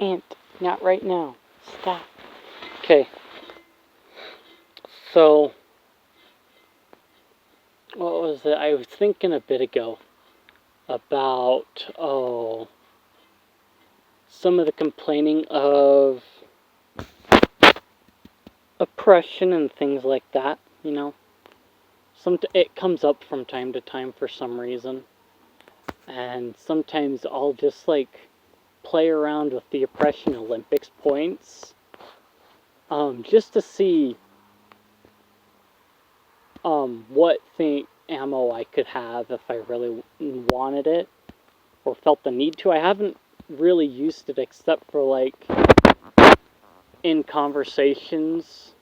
Ant, not right now. Stop. Okay. So, what was it? I was thinking a bit ago about, some of the complaining of oppression and things like that, you know. It comes up from time to time for some reason. And sometimes I'll just, play around with the oppression Olympics points. Just to see what ammo I could have if I really wanted it or felt the need to. I haven't really used it except for in conversations,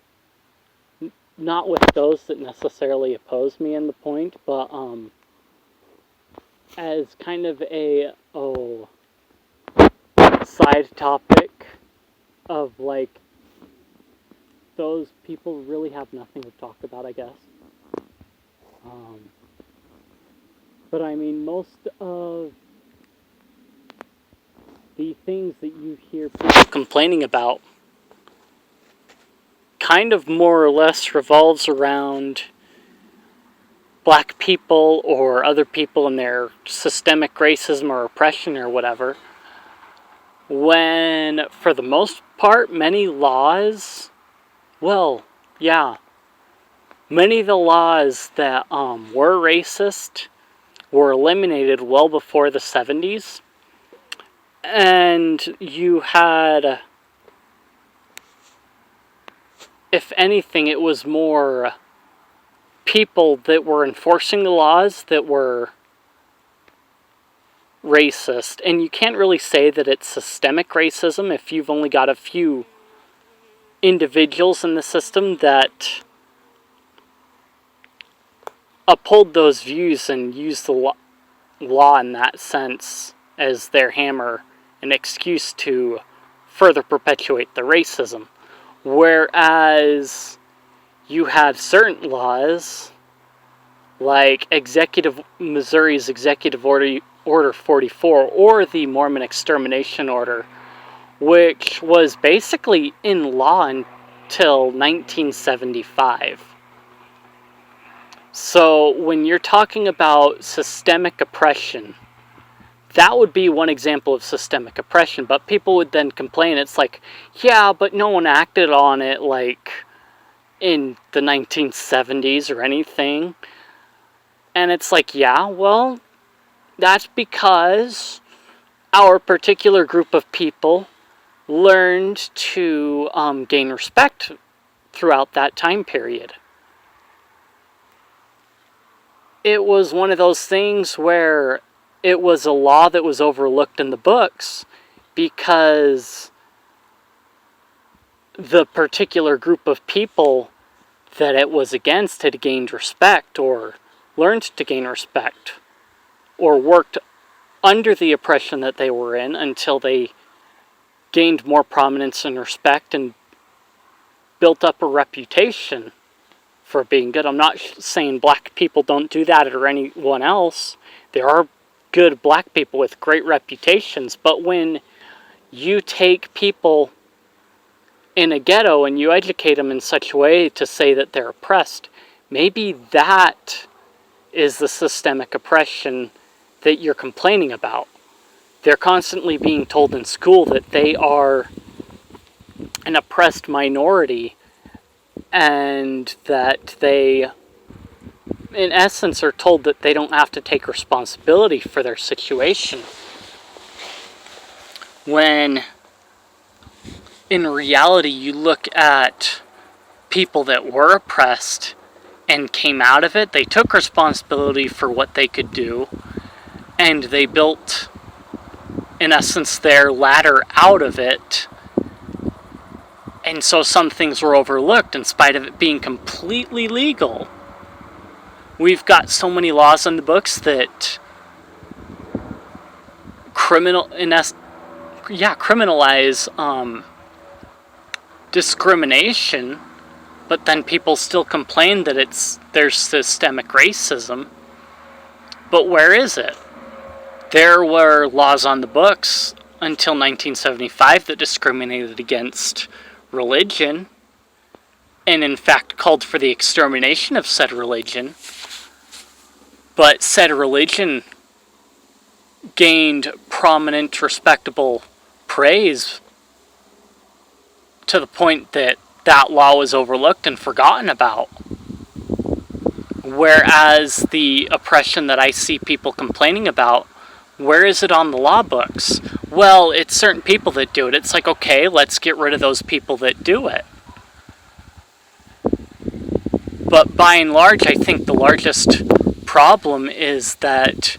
not with those that necessarily oppose me in the point, but as kind of a side topic of those people really have nothing to talk about, I guess. But I mean, most of the things that you hear people complaining about kind of more or less revolves around black people or other people and their systemic racism or oppression or whatever, when for the most part many of the laws that were racist were eliminated well before the 70s. And you had, if anything, it was more people that were enforcing the laws that were racist. And you can't really say that it's systemic racism if you've only got a few individuals in the system that uphold those views and use the law in that sense as their hammer, an excuse to further perpetuate the racism. Whereas you had certain laws, like Missouri's Executive Order 44, or the Mormon Extermination Order, which was basically in law until 1975. So when you're talking about systemic oppression, that would be one example of systemic oppression, but people would then complain, it's yeah, but no one acted on it in the 1970s or anything. And it's yeah, well, that's because our particular group of people learned to gain respect throughout that time period. It was one of those things where it was a law that was overlooked in the books because the particular group of people that it was against had gained respect or learned to gain respect or worked under the oppression that they were in until they gained more prominence and respect and built up a reputation for being good. I'm not saying black people don't do that or anyone else. There are good black people with great reputations, but when you take people in a ghetto and you educate them in such a way to say that they're oppressed, maybe that is the systemic oppression that you're complaining about. They're constantly being told in school that they are an oppressed minority and that they, in essence, are told that they don't have to take responsibility for their situation. When, in reality, you look at people that were oppressed and came out of it, they took responsibility for what they could do, and they built, in essence, their ladder out of it. And so some things were overlooked in spite of it being completely legal. We've got so many laws on the books that criminalize discrimination, but then people still complain that there's systemic racism. But where is it? There were laws on the books until 1975 that discriminated against religion, and in fact called for the extermination of said religion. But said religion gained prominent, respectable praise to the point that that law was overlooked and forgotten about. Whereas the oppression that I see people complaining about, where is it on the law books? Well, it's certain people that do it. It's like, okay, let's get rid of those people that do it. But by and large, I think the largest problem is that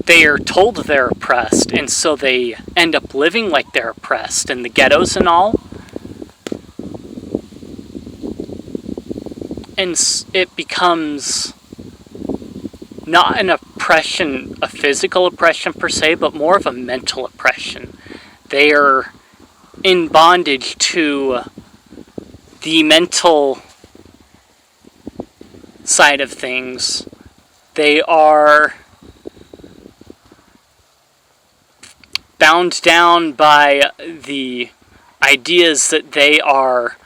they are told they're oppressed, and so they end up living like they're oppressed in the ghettos and all. And it becomes not an oppression, a physical oppression per se, but more of a mental oppression. They are in bondage to the mental side of things. They are bound down by the ideas that they are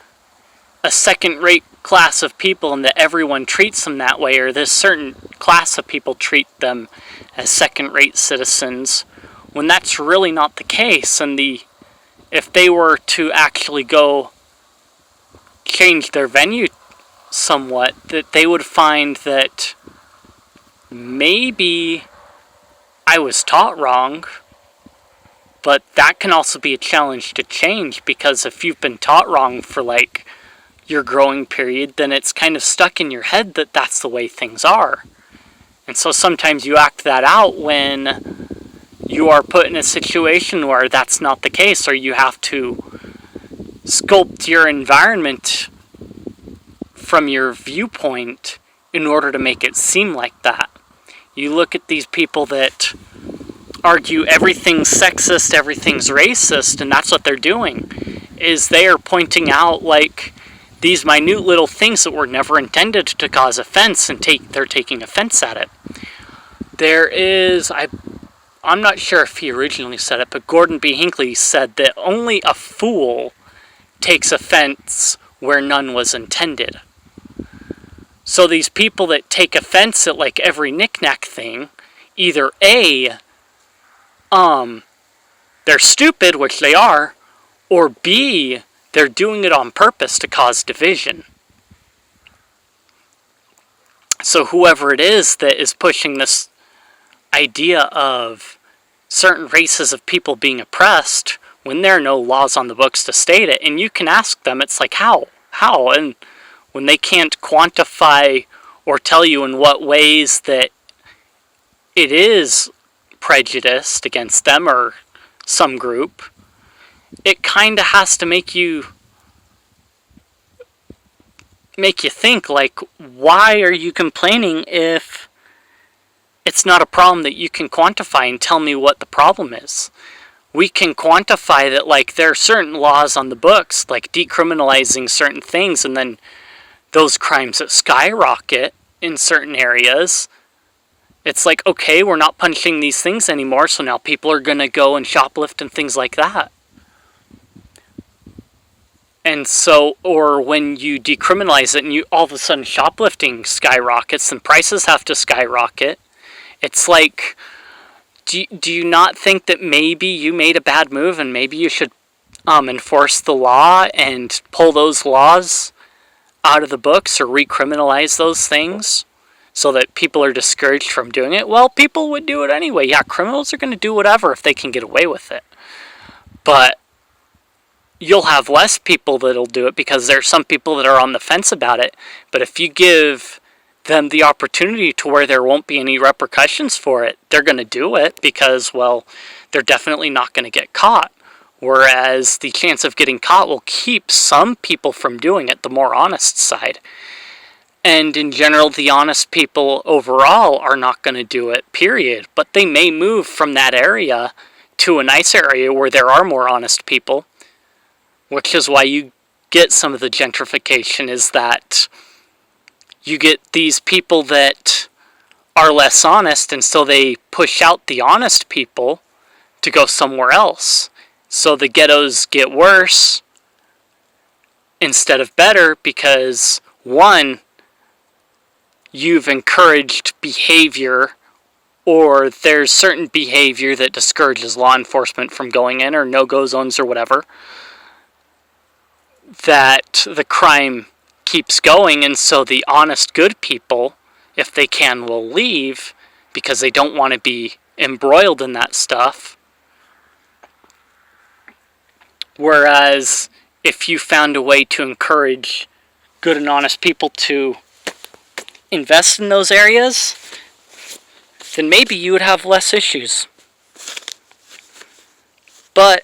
a second-rate class of people and that everyone treats them that way, or this certain class of people treat them as second-rate citizens, when that's really not the case. And if they were to actually go change their venue somewhat, that they would find that maybe I was taught wrong, but that can also be a challenge to change, because if you've been taught wrong for like your growing period, then it's kind of stuck in your head that that's the way things are. And so sometimes you act that out when you are put in a situation where that's not the case, or you have to sculpt your environment from your viewpoint in order to make it seem like that. You look at these people that argue everything's sexist, everything's racist, and that's what they're doing, is they are pointing out like these minute little things that were never intended to cause offense, and they're taking offense at it. There is, I'm not sure if he originally said it, but Gordon B. Hinckley said that only a fool takes offense where none was intended. So these people that take offense at like every knick-knack thing, either A, they're stupid, which they are, or B, they're doing it on purpose to cause division. So whoever it is that is pushing this idea of certain races of people being oppressed, when there are no laws on the books to state it, and you can ask them, it's like, how? And when they can't quantify or tell you in what ways that it is prejudiced against them or some group, it kind of has to make you think, like, why are you complaining if it's not a problem that you can quantify and tell me what the problem is? We can quantify that, like, there are certain laws on the books, like decriminalizing certain things, and then those crimes that skyrocket in certain areas. It's like, okay, we're not punishing these things anymore, so now people are going to go and shoplift and things like that. And so, or when you decriminalize it and you all of a sudden shoplifting skyrockets and prices have to skyrocket, it's like, do you not think that maybe you made a bad move and maybe you should enforce the law and pull those laws out of the books or recriminalize those things so that people are discouraged from doing it? Well, people would do it anyway. Yeah, criminals are going to do whatever if they can get away with it. But you'll have less people that'll do it because there's some people that are on the fence about it. But if you give them the opportunity to where there won't be any repercussions for it, they're going to do it because, well, they're definitely not going to get caught. Whereas the chance of getting caught will keep some people from doing it, the more honest side. And in general, the honest people overall are not going to do it, period. But they may move from that area to a nice area where there are more honest people, which is why you get some of the gentrification, is that you get these people that are less honest, and so they push out the honest people to go somewhere else. So the ghettos get worse instead of better because, one, you've encouraged behavior, or there's certain behavior that discourages law enforcement from going in, or no-go zones or whatever, that the crime keeps going, and so the honest, good people, if they can, will leave because they don't want to be embroiled in that stuff. Whereas if you found a way to encourage good and honest people to invest in those areas, then maybe you would have less issues. But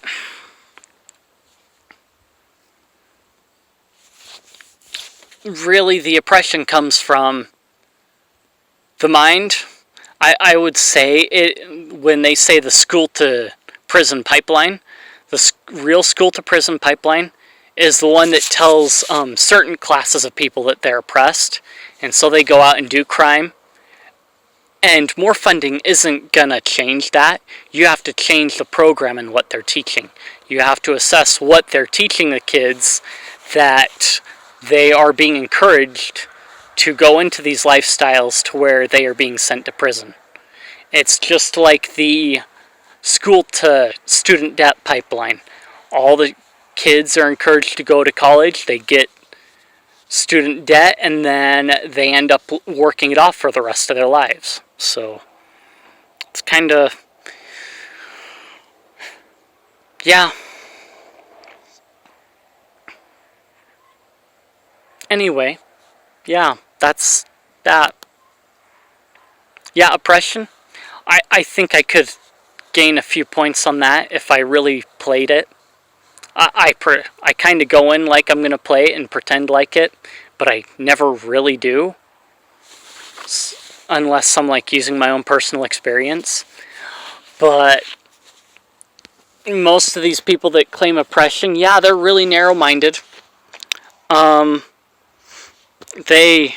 really, the oppression comes from the mind. I would say it when they say the school to prison pipeline. The real school to prison pipeline is the one that tells certain classes of people that they're oppressed, and so they go out and do crime. And more funding isn't gonna change that. You have to change the program and what they're teaching. You have to assess what they're teaching the kids, that they are being encouraged to go into these lifestyles to where they are being sent to prison. It's just like the school to student debt pipeline. All the kids are encouraged to go to college, they get student debt, and then they end up working it off for the rest of their lives. So it's kind of, yeah. Anyway, yeah, that's that. Yeah, oppression. I think I could gain a few points on that if I really played it. I kind of go in like I'm going to play it and pretend like it, but I never really do. Unless I'm like using my own personal experience. But most of these people that claim oppression, yeah, they're really narrow-minded. They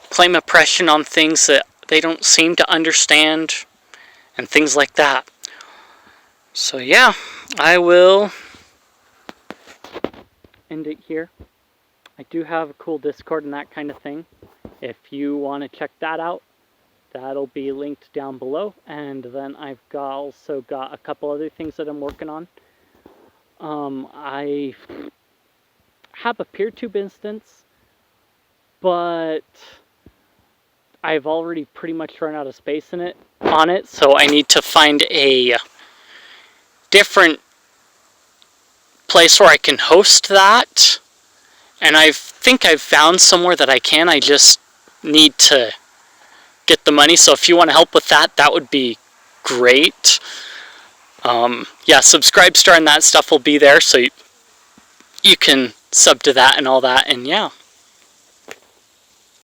claim oppression on things that they don't seem to understand and things like that. So yeah, I will end it here. I do have a cool Discord and that kind of thing. If you want to check that out, that'll be linked down below. And then I've also got a couple other things that I'm working on. I have a PeerTube instance, but I've already pretty much run out of space on it, so I need to find a different place where I can host that. And I think I've found somewhere that I can. I just need to get the money. So if you want to help with that, that would be great. Yeah, Subscribe Star and that stuff will be there, so you can sub to that and all that. And yeah.